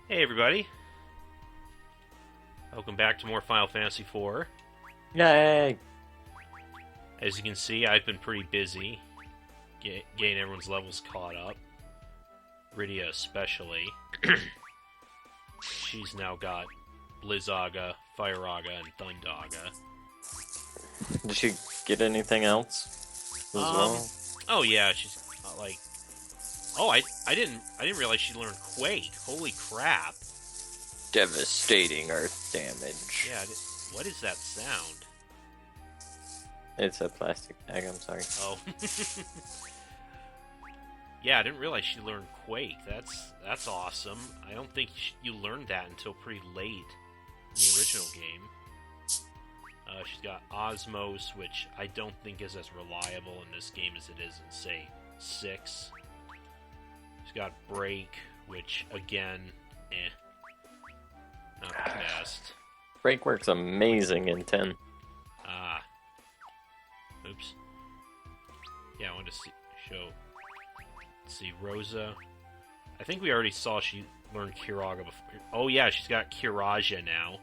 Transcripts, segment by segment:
Hey everybody, welcome back to more Final Fantasy IV. Yay! As you can see, I've been pretty busy getting everyone's levels caught up. Rydia especially. She's now got Blizzaga, Fireaga, and Thundaga. Did she get anything else as well? Oh yeah, she's like... Oh, I didn't realize she learned Quake. Holy crap. Devastating earth damage. Yeah, what is that sound? It's a plastic bag, I'm sorry. Oh. Yeah, I didn't realize she learned Quake. That's awesome. I don't think you learned that until pretty late in the original game. She's got Osmos, which I don't think is as reliable in this game as it is in, say, 6. She's got Break, which, again, not the best. Break works amazing in 10. Ah. Oops. Yeah, I wanted to show... Let's see, Rosa. I think we already saw she learned Kiraga before. Oh yeah, she's got Kiraja now.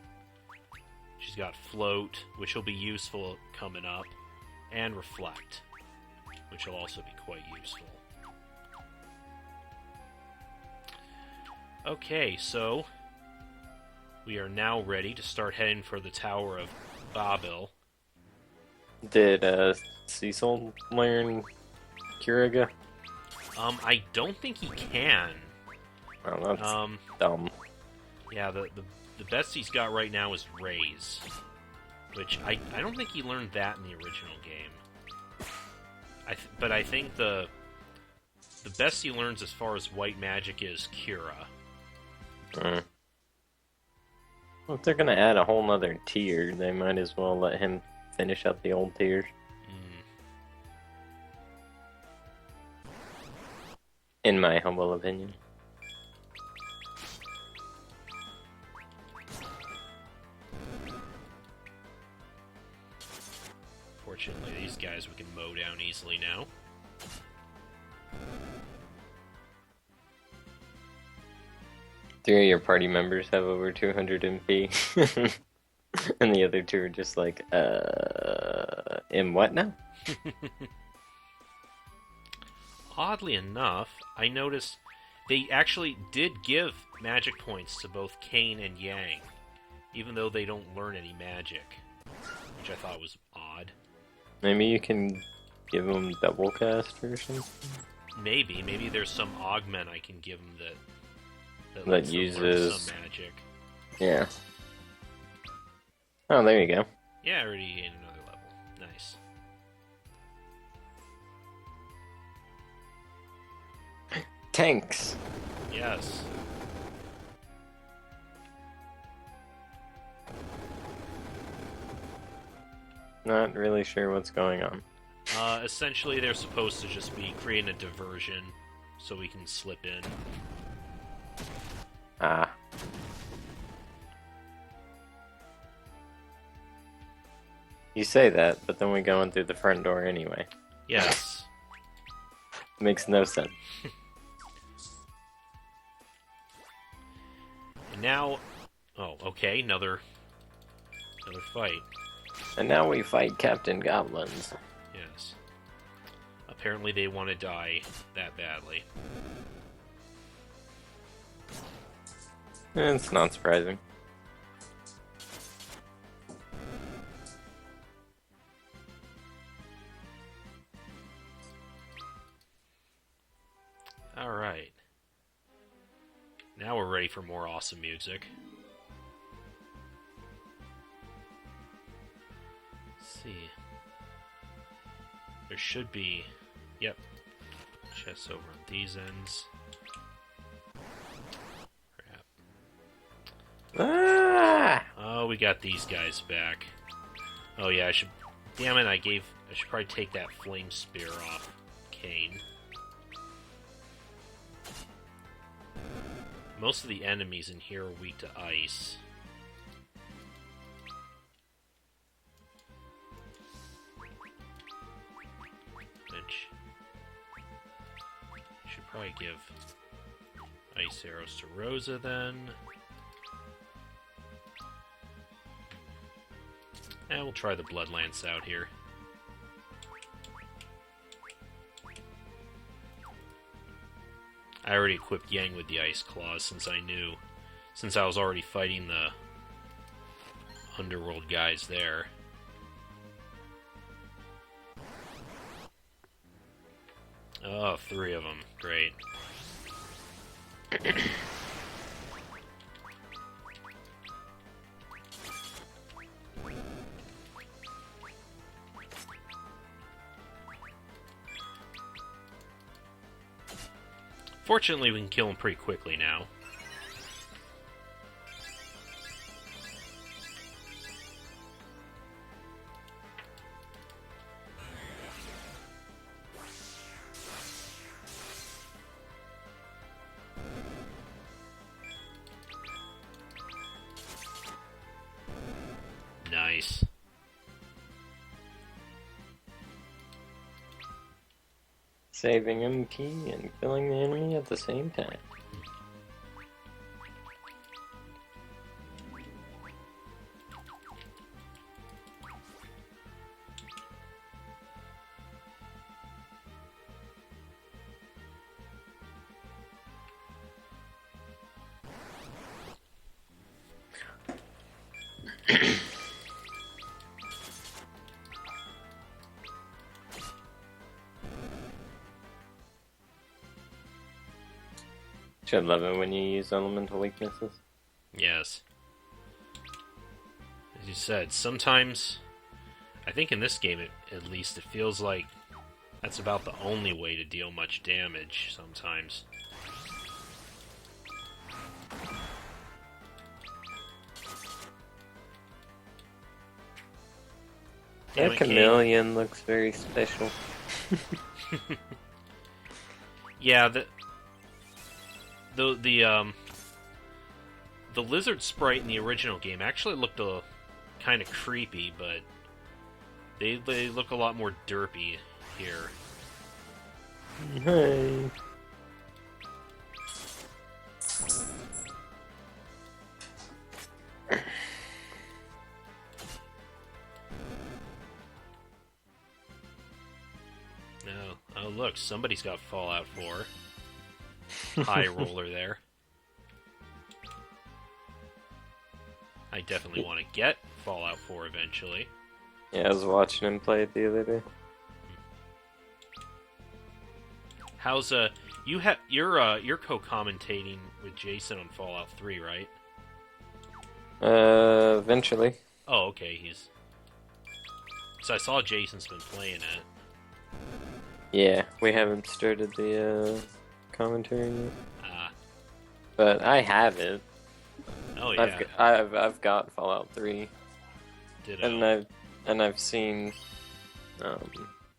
She's got Float, which will be useful coming up, and Reflect, which will also be quite useful. Okay, so we are now ready to start heading for the Tower of Babel. Did Cecil learn Kiriga? I don't think he can. Oh, that's dumb. Yeah, the best he's got right now is Raise, which I don't think he learned that in the original game. But I think the best he learns as far as white magic is Cura. Well, if they're gonna add a whole nother tier, they might as well let him finish up the old tiers. In my humble opinion. Fortunately, these guys we can mow down easily now. Three of your party members have over 200 MP. And the other two are just like, in what now? Oddly enough, I noticed they actually did give magic points to both Cain and Yang, even though they don't learn any magic, which I thought was odd. Maybe you can give them double cast or something? Maybe there's some augment I can give them that That lets them learn uses some magic. Yeah. Oh, there you go. Yeah, I already gained another level. Nice. Tanks! Yes. Not really sure what's going on. Essentially, they're supposed to just be creating a diversion so we can slip in. Ah. You say that, but then we go in through the front door anyway. Yes. Makes no sense. And now... Oh, okay, another fight. And now we fight Captain Goblins. Yes. Apparently they want to die that badly. It's not surprising. Alright. Now we're ready for more awesome music. Let's see. There should be... Yep. Chests over on these ends. Crap. Ah! Oh, we got these guys back. Oh yeah, I should... Damn it, I should probably take that flame spear off Cain. Most of the enemies in here are weak to ice. Which... I should probably give Ice arrows to Rosa then. And we'll try the Blood Lance out here. I already equipped Yang with the Ice Claws since I was already fighting the Underworld guys there. Oh, 3 of them. Great. Fortunately, we can kill him pretty quickly now. Nice. Saving MP and killing the enemy at the same time. Should love it when you use elemental weaknesses. Yes. As you said, sometimes, I think in this game at least, it feels like that's about the only way to deal much damage sometimes. That chameleon looks very special. Yeah, the lizard sprite in the original game actually looked kind of creepy, but they look a lot more derpy here. Hey. No. Oh, look, somebody's got Fallout 4. High roller there. I definitely want to get Fallout 4 eventually. Yeah, I was watching him play it the other day. How's you're co-commentating with Jason on Fallout 3, right? Eventually. Oh, okay, so I saw Jason's been playing it. Yeah, we haven't started the commentary yet. Ah. But I have it. Oh yeah. I've got Fallout 3. Ditto. And I've seen,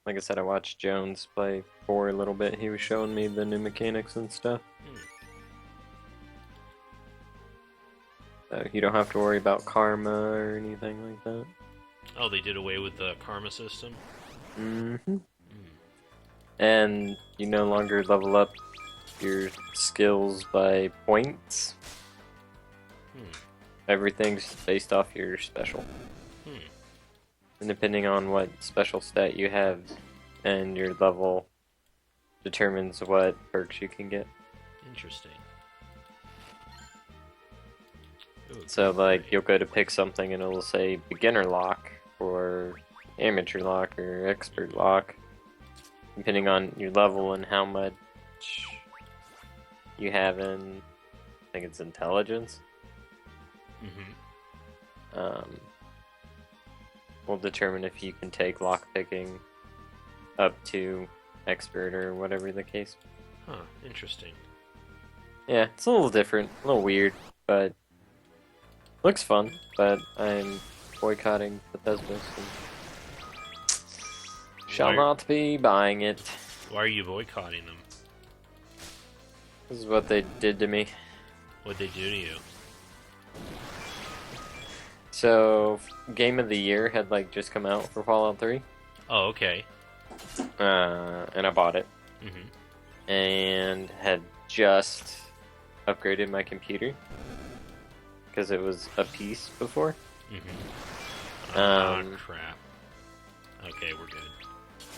like I said, I watched Jones play 4 a little bit. He was showing me the new mechanics and stuff. So you don't have to worry about karma or anything like that. Oh, they did away with the karma system? Mm-hmm. And you no longer level up your skills by points. Everything's based off your special. And depending on what special stat you have and your level determines what perks you can get. Interesting. Ooh, so like you'll go to pick something and it'll say beginner lock or amateur lock or expert lock, depending on your level and how much you have in, I think it's intelligence. Will determine if you can take lockpicking up to expert or whatever the case. Huh, interesting. Yeah, it's a little different, a little weird, but looks fun. But I'm boycotting Bethesda and shall not be buying it. Why are you boycotting them? This is what they did to me. What'd they do to you? So, Game of the Year had like just come out for Fallout 3. Oh, okay. And I bought it. And had just upgraded my computer because it was a piece before. Crap. Okay, we're good.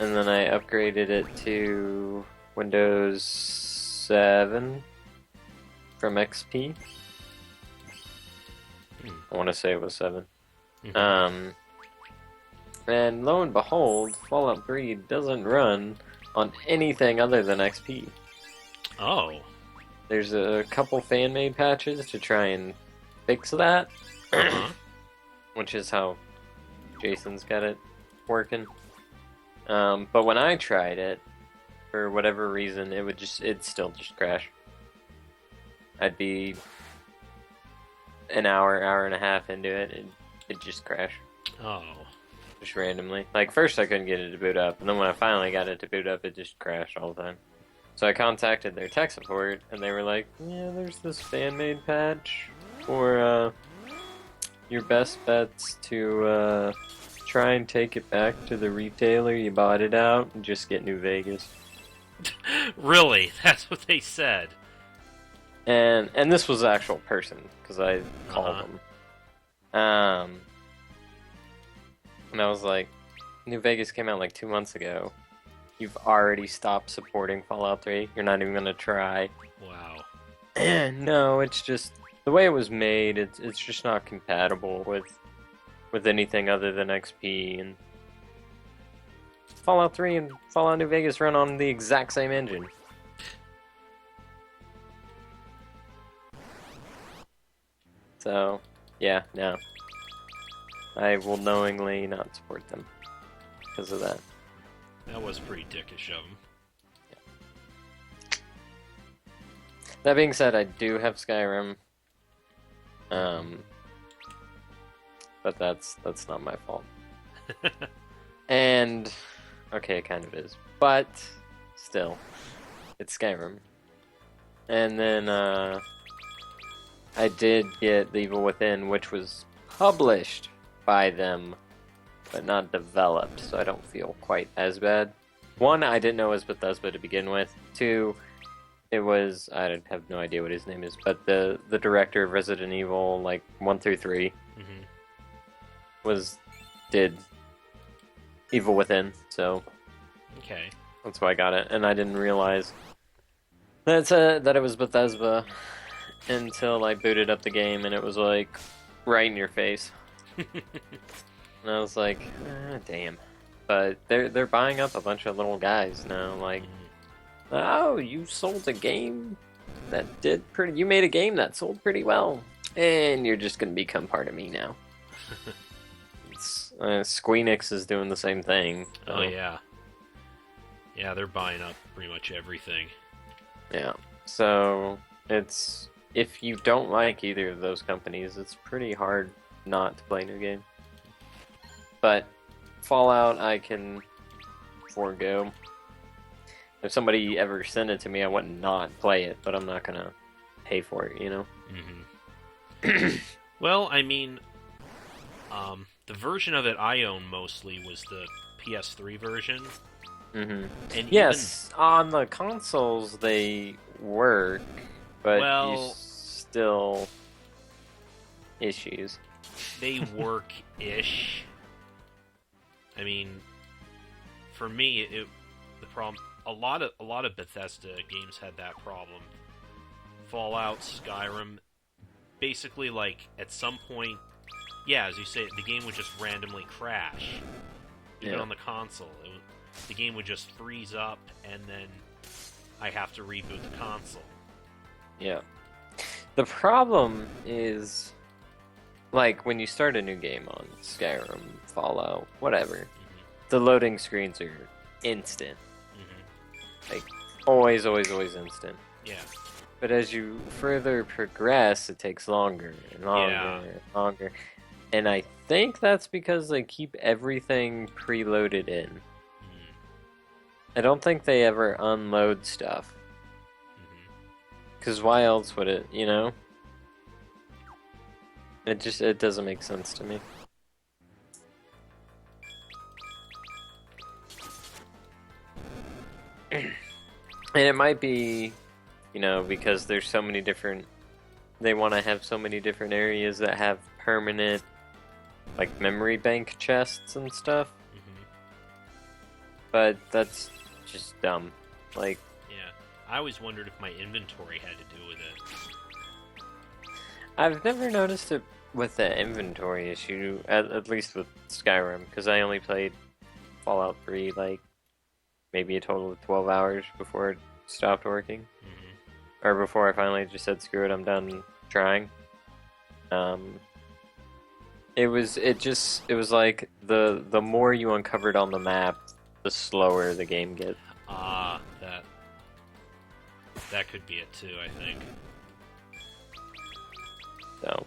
And then I upgraded it to Windows 7 from XP. I want to say it was 7. And lo and behold, Fallout 3 doesn't run on anything other than XP. Oh. There's a couple fan-made patches to try and fix that, which is how Jason's got it working. But when I tried it, for whatever reason, it'd still just crash. I'd be an hour and a half into it, and it'd just crash. Oh. Just randomly. Like, first I couldn't get it to boot up, and then when I finally got it to boot up, it just crashed all the time. So I contacted their tech support, and they were like, yeah, there's this fan-made patch for your best bet's to try and take it back to the retailer you bought it out and just get New Vegas. Really? That's what they said. And this was the actual person, because I called them. And I was like, New Vegas came out like 2 months ago. You've already stopped supporting Fallout 3. You're not even going to try. Wow. No, it's just the way it was made. It's just not compatible with anything other than XP. And Fallout 3 and Fallout New Vegas run on the exact same engine. So, yeah, no. I will knowingly not support them because of that. That was pretty dickish of them. Yeah. That being said, I do have Skyrim. But that's not my fault. And okay, it kind of is. But still, it's Skyrim. And then I did get The Evil Within, which was published by them, but not developed, so I don't feel quite as bad. One, I didn't know it was Bethesda to begin with. Two, it was, I have no idea what his name is, but the director of Resident Evil, like 1 through 3, did Evil Within, so okay, that's why I got it. And I didn't realize that it was Bethesda until I booted up the game, and it was like right in your face. And I was like, damn. But they're buying up a bunch of little guys now. Like, oh, you sold a game that did pretty. You made a game that sold pretty well, and you're just gonna become part of me now. Squeenix is doing the same thing. So. Oh yeah, yeah, they're buying up pretty much everything. Yeah, so it's if you don't like either of those companies, it's pretty hard not to play a new game. But Fallout, I can forego. If somebody ever sent it to me, I wouldn't not play it, but I'm not gonna pay for it, you know? Well, I mean, the version of it I own mostly was the PS3 version. And yes, on the consoles they work, but you still issues. They work-ish. I mean, for me, the problem. A lot of Bethesda games had that problem. Fallout, Skyrim, basically, like at some point, yeah, as you say, the game would just randomly crash. Even on the console, the game would just freeze up, and then I have to reboot the console. Yeah. The problem is, like, when you start a new game on Skyrim, Fallout, whatever, the loading screens are instant. Like, always instant. Yeah. But as you further progress, it takes longer and longer and longer. And I think that's because they keep everything preloaded in. I don't think they ever unload stuff. Because why else would it, you know? It doesn't make sense to me. And it might be you know, because there's so many different. They want to have so many different areas that have permanent, like memory bank chests and stuff. Hmm. But that's just dumb. Like, Yeah, I always wondered if my inventory had to do with it. I've never noticed it with the inventory issue, at least with Skyrim, because I only played Fallout 3 like maybe a total of 12 hours before it stopped working. Hmm. Or before I finally just said, screw it, I'm done trying. It was like the more you uncovered on the map, the slower the game gets. Ah, that could be it too, I think. So,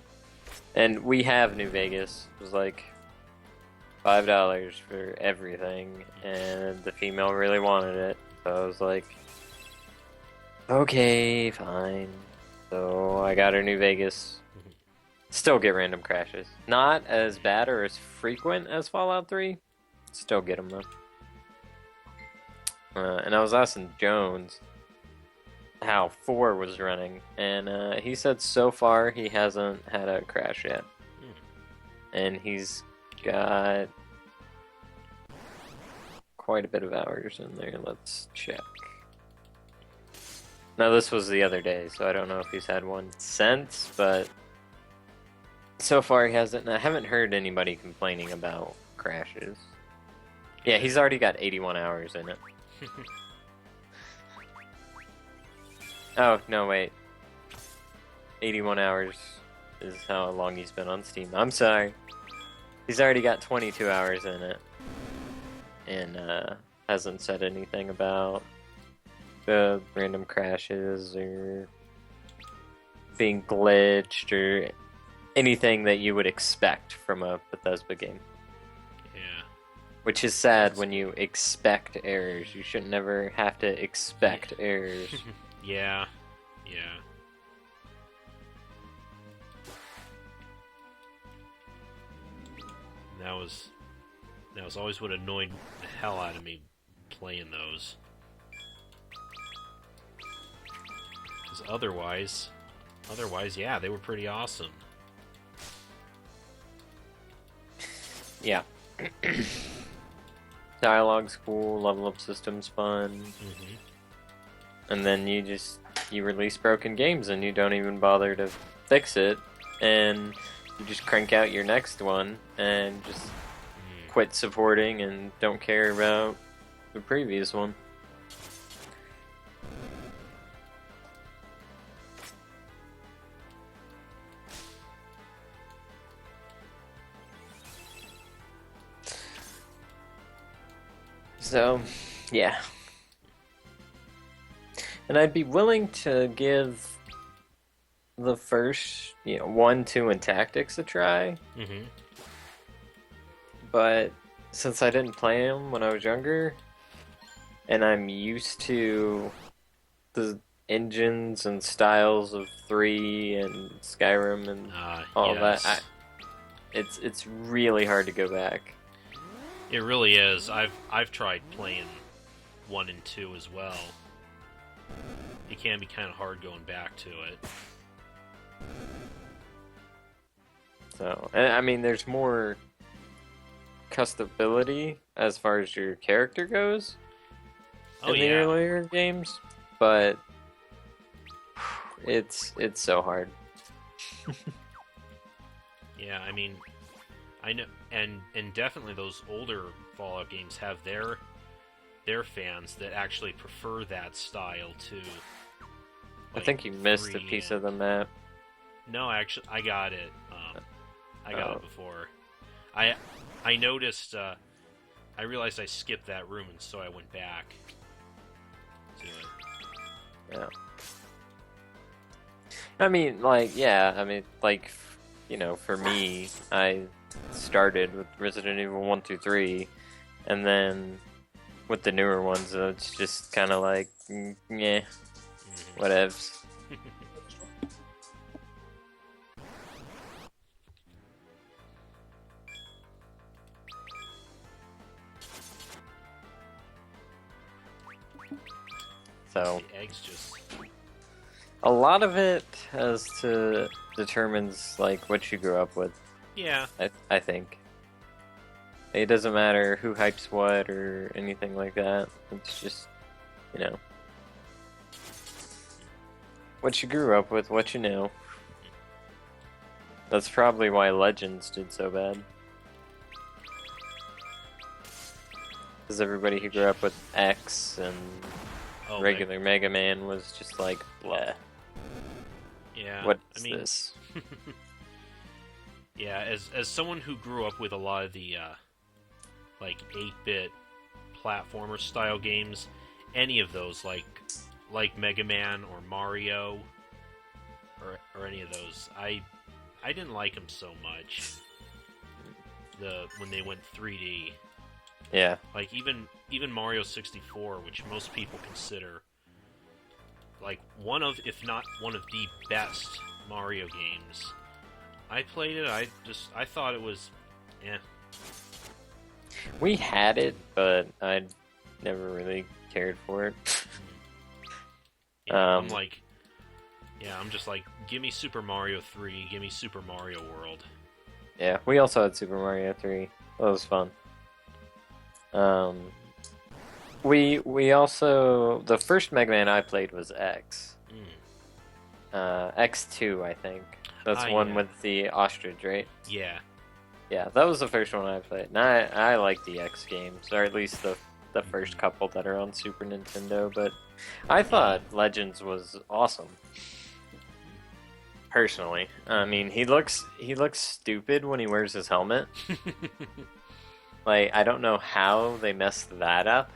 and we have New Vegas. It was like $5 for everything, and the female really wanted it. So I was like, okay, fine. So I got her New Vegas. Still get random crashes. Not as bad or as frequent as Fallout 3. Still get them though. And I was asking Jones how 4 was running, and he said so far he hasn't had a crash yet. And he's got quite a bit of hours in there. Let's check. Now this was the other day, so I don't know if he's had one since, but so far he hasn't. And I haven't heard anybody complaining about crashes. Yeah, he's already got 81 hours in it. Oh, no, wait. 81 hours is how long he's been on Steam. I'm sorry. He's already got 22 hours in it. And hasn't said anything about the random crashes or being glitched or anything that you would expect from a Bethesda game. Yeah. Which is sad when you expect errors. You should never have to expect errors. Yeah. That was always what annoyed the hell out of me playing those. Because otherwise, yeah, they were pretty awesome. Yeah. Dialogue's cool, level up system's fun. Mm-hmm. And then you release broken games and you don't even bother to fix it, and you just crank out your next one and just quit supporting and don't care about the previous one. So, yeah. And I'd be willing to give the first, 1, 2, and Tactics a try. Mm-hmm. But since I didn't play them when I was younger, and I'm used to the engines and styles of 3 and Skyrim and all yes. that, it's really hard to go back. It really is. I've tried playing 1 and 2 as well. It can be kind of hard going back to it. So, I mean, there's more customability as far as your character goes in the earlier games, but it's so hard. Yeah, I mean, I know, and definitely those older Fallout games have their fans that actually prefer that style too. I think you missed a piece of the map. No, actually, I got it. I got it before. I noticed. I realized I skipped that room, and so I went back to it. Yeah. I mean, like, for me, I started with Resident Evil 1 through 3, and then with the newer ones, it's just kind of like, yeah, whatevs. So The eggs just A lot of it has to determines like what you grew up with. Yeah. I think it doesn't matter who hypes what or anything like that. It's just, you know, what you grew up with, what you know. That's probably why Legends did so bad. Because everybody who grew up with X and Oh, regular Mega Man was just like, bleh. Yeah. What's I mean, this? yeah. As someone who grew up with a lot of the like 8-bit platformer style games, any of those like Mega Man or Mario or any of those, I didn't like them so much. When they went 3D. Yeah. Like even Mario 64, which most people consider like one of, if not one of the best Mario games. I played it. I thought it was, We had it, but I never really cared for it. Yeah, I'm just like, give me Super Mario 3, give me Super Mario World. Yeah, we also had Super Mario 3. That was fun. We also, the first Mega Man I played was X. X2, I think. That's one yeah. with the ostrich, right? Yeah. Yeah, that was the first one I played. And I like the X games, or at least the first couple that are on Super Nintendo, but I thought Legends was awesome. Personally. I mean, he looks stupid when he wears his helmet. Like, I don't know how they messed that up,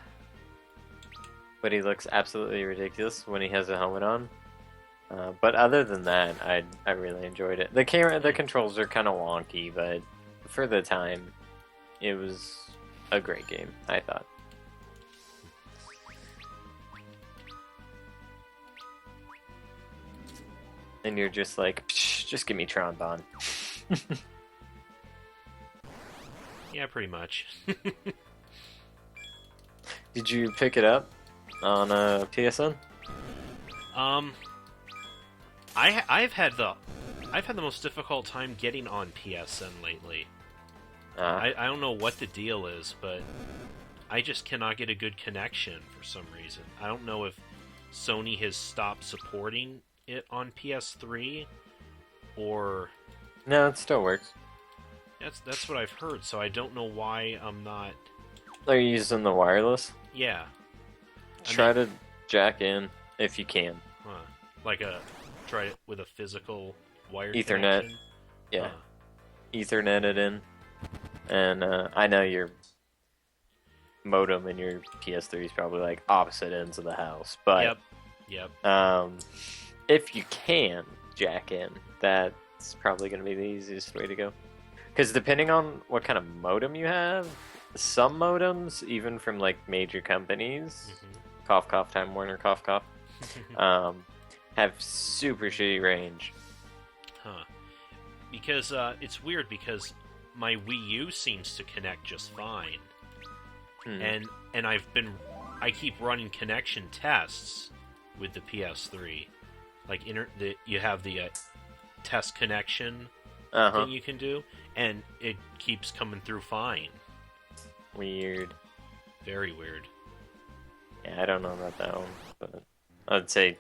but he looks absolutely ridiculous when he has a helmet on. But other than that, I really enjoyed it. The controls are kind of wonky, but for the time, it was a great game, I thought. And you're just like, just give me Tron Bon. Yeah, pretty much. Did you pick it up on PSN? I've had the most difficult time getting on PSN lately. I don't know what the deal is, but I just cannot get a good connection for some reason. I don't know if Sony has stopped supporting it on PS3 or No, it still works. that's what I've heard, so I don't know why I'm not. Are you using the wireless? Yeah. Try to jack in if you can. Like try it with a physical wired Ethernet. connection. Yeah. Ethernet it in. And I know your modem and your PS3 is probably like opposite ends of the house, but Yep. if you can jack in, that's probably going to be the easiest way to go. Because depending on what kind of modem you have, some modems, even from like major companies, cough cough, Time Warner, cough cough, have super shitty range. Because it's weird because my Wii U seems to connect just fine, and I keep running connection tests with the PS3, like you have the test connection thing you can do, and it keeps coming through fine. Weird. Very weird. Yeah, I don't know about that one, but I'd say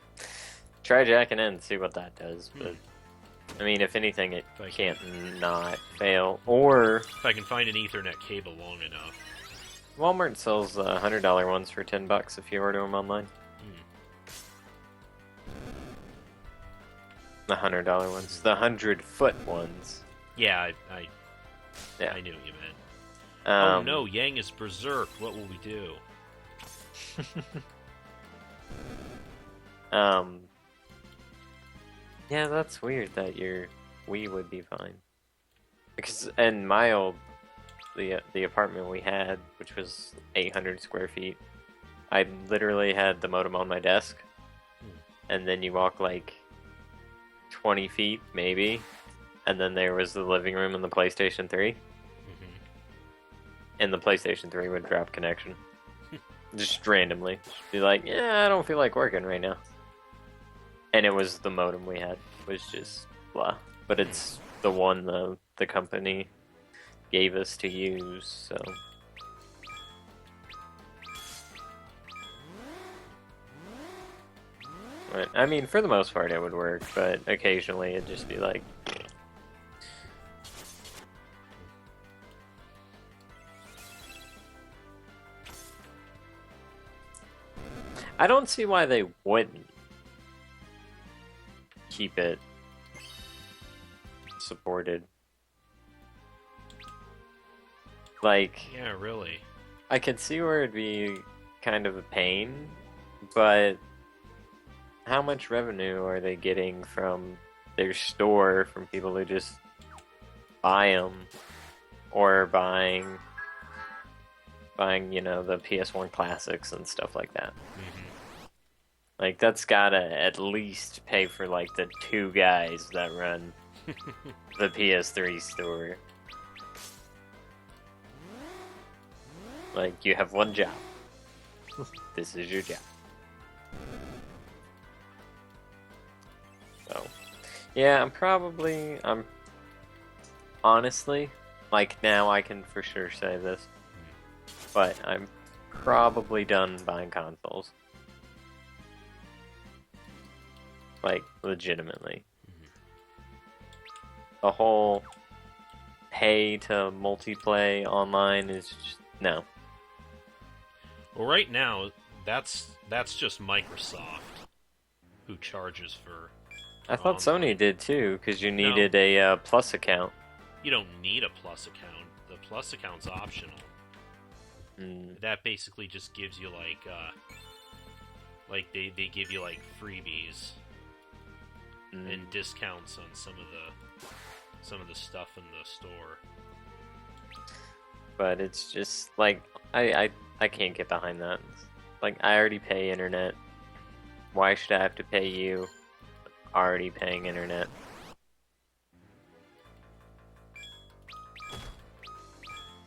try jacking in and see what that does. But I mean, if anything, it can't not fail. Or if I can find an Ethernet cable long enough. Walmart sells $100 ones for $10 if you order them online. The $100 ones, the 100-foot ones. Yeah, I knew what you meant. Oh no, Yang is berserked. What will we do? Yeah, that's weird that your Wii would be fine. Because in my old the apartment we had, which was 800 square feet, I literally had the modem on my desk, and then you walk like 20 feet maybe, and then there was the living room and the PlayStation 3. And the PlayStation 3 would drop connection. Just randomly. Just be like, yeah, I don't feel like working right now. And it was the modem we had, was just blah. But it's the one the company gave us to use, so. But, I mean, for the most part it would work, but occasionally it'd just be like... I don't see why they wouldn't keep it supported. Like, Yeah, really. I could see where it'd be kind of a pain, but how much revenue are they getting from their store from people who just buy them or buying, you know, the PS1 classics and stuff like that? Like, that's gotta at least pay for, like, the 2 guys that run the PS3 store. Like, you have one job. This is your job. So, yeah, I'm honestly, like, now I can for sure say this, but I'm probably done buying consoles. Like, legitimately. The whole pay to multiplay online is just, no. Well, right now, that's just Microsoft who charges for I thought online. Sony did too, because you needed a Plus account. You don't need a Plus account. The Plus account's optional. That basically just gives you like they give you like freebies and discounts on some of the stuff in the store. But it's just like I can't get behind that. Like, I already pay internet. Why should I have to pay you? Already paying internet.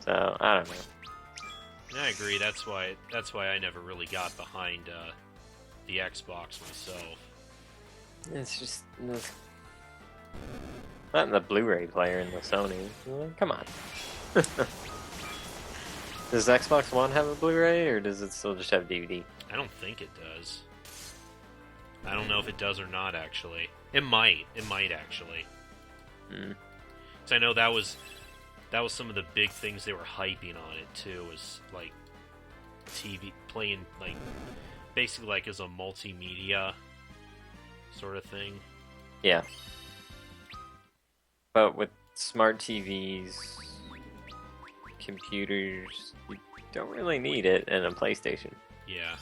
So I don't know. I agree. That's why I never really got behind the Xbox myself. It's just not in the Blu-ray player in the Sony. Come on. Does Xbox One have a Blu-ray, or does it still just have DVD? I don't think it does. I don't know if it does or not, actually. It might. It might, actually. So I know that was some of the big things they were hyping on it, too, was, like, TV, playing, like, basically, like, as a multimedia sort of thing. Yeah. But with smart TVs, computers, you don't really need it in a PlayStation. Yeah.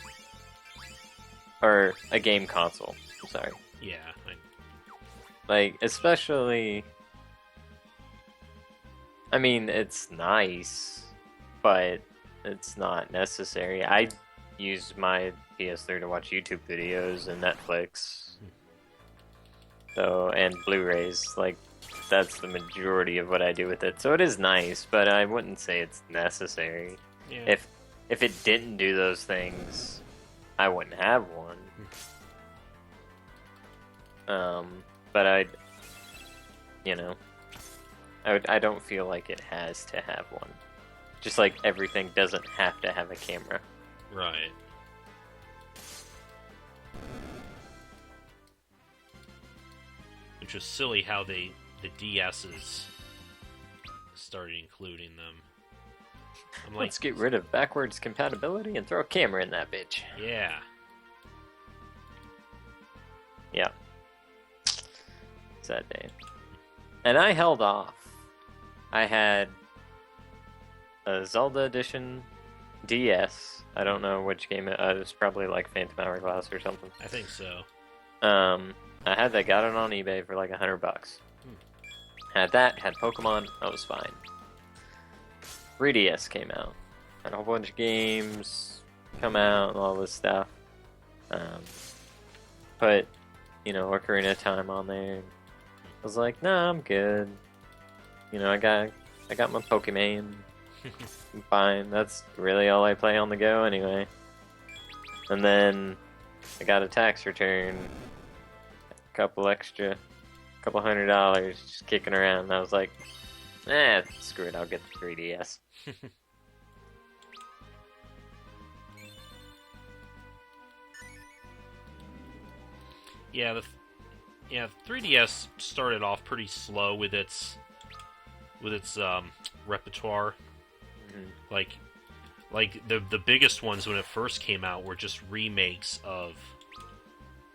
Or a game console. I'm sorry. Yeah. Like, especially... I mean, it's nice, but it's not necessary. I use my PS3 to watch YouTube videos and Netflix. So, and Blu-rays, like, that's the majority of what I do with it. So it is nice, but I wouldn't say it's necessary. Yeah. If it didn't do those things, I wouldn't have one. But I don't feel like it has to have one. Just like everything doesn't have to have a camera. Right. Which was silly how the DSs started including them. I'm like, Let's get rid of backwards compatibility and throw a camera in that bitch. yeah. Yeah. Sad day. And I held off. I had a Zelda Edition DS. I don't know which game it was. Probably like Phantom Hourglass or something. I think so. I had that. Got it on eBay for like $100. Had that. Had Pokemon. I was fine. 3DS came out. Had a whole bunch of games come out and all this stuff. Put, Ocarina of Time on there. I was like, nah, I'm good. I got my Pokemon. I'm fine. That's really all I play on the go anyway. And then I got a tax return couple $100 just kicking around. And I was like, screw it, I'll get the 3DS. Yeah, the 3DS started off pretty slow with its repertoire. Mm-hmm. Like the biggest ones when it first came out were just remakes of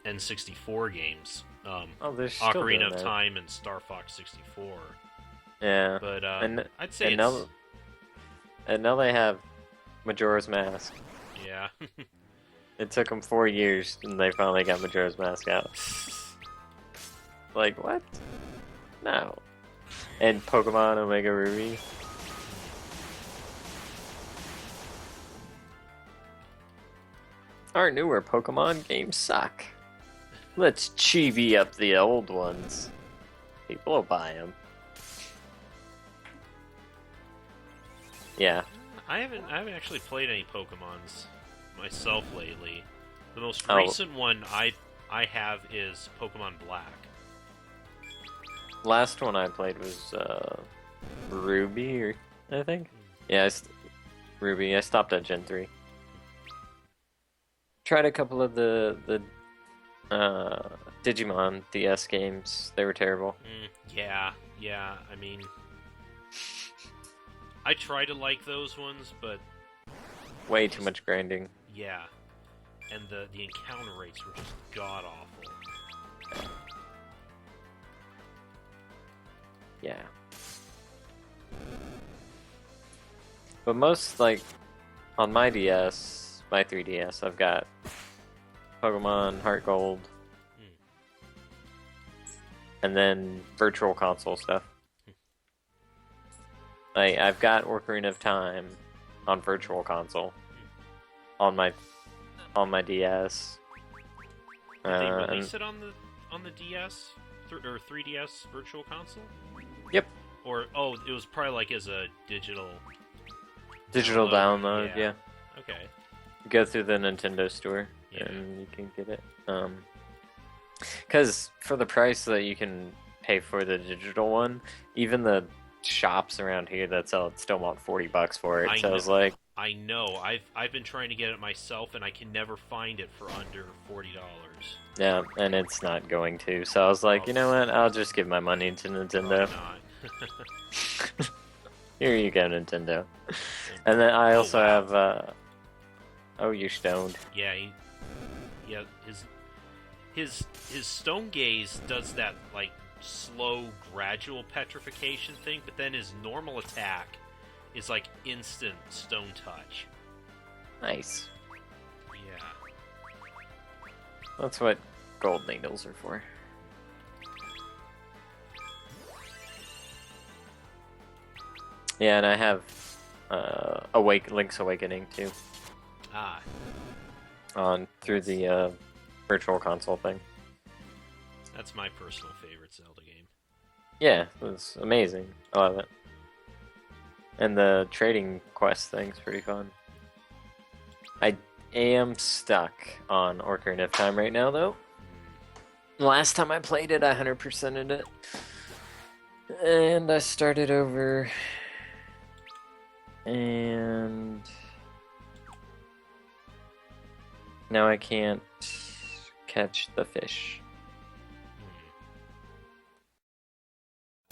N64 games. They're still doing Ocarina of that. Time and Star Fox 64. Yeah, But and I'd say and it's now they have Majora's Mask. yeah. It took them 4 years, and they finally got Majora's Mask out. Like, what? No. And Pokemon Omega Ruby. Our newer Pokemon games suck. Let's chibi up the old ones. People will buy them. Yeah. I haven't actually played any Pokemons myself lately. The most Oh. recent one I have is Pokemon Black. Last one I played was Ruby, I think. Yeah, Ruby. I stopped at Gen 3. Tried a couple of the Digimon DS games. They were terrible. Yeah. I mean, I try to like those ones, but Way too much grinding. yeah, and the encounter rates were just god awful. Yeah. But most, like, on my DS, my 3DS, I've got Pokemon Heart Gold, and then Virtual Console stuff. I've got Ocarina of Time on Virtual Console on my DS. Did they and- release it on the DS or 3DS Virtual Console? Yep. Or it was probably like as a digital download, yeah. Okay. You go through the Nintendo store Yeah. and you can get it. Because for the price that you can pay for the digital one, even the shops around here that sell it still want $40 for it. So I was like, I know. I've been trying to get it myself, and I can never find it for under $40. yeah, and it's not going to. So I was like, you know what? I'll just give my money to Nintendo. Probably not. Here you go, Nintendo. And then I also wow. have. Oh, you're stoned. Yeah, his Stone Gaze does that like slow, gradual petrification thing, but then his normal attack is like instant Stone Touch. Nice. Yeah. That's what gold needles are for. Yeah, and I have Link's Awakening too through the Virtual Console thing. That's my personal favorite Zelda game. Yeah, it was amazing. I love it. And the trading quest thing's pretty fun. I am stuck on Ocarina of Time right now, though. Last time I played it, I 100%ed it. And I started over. And now I can't catch the fish.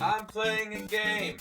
I'm playing a game.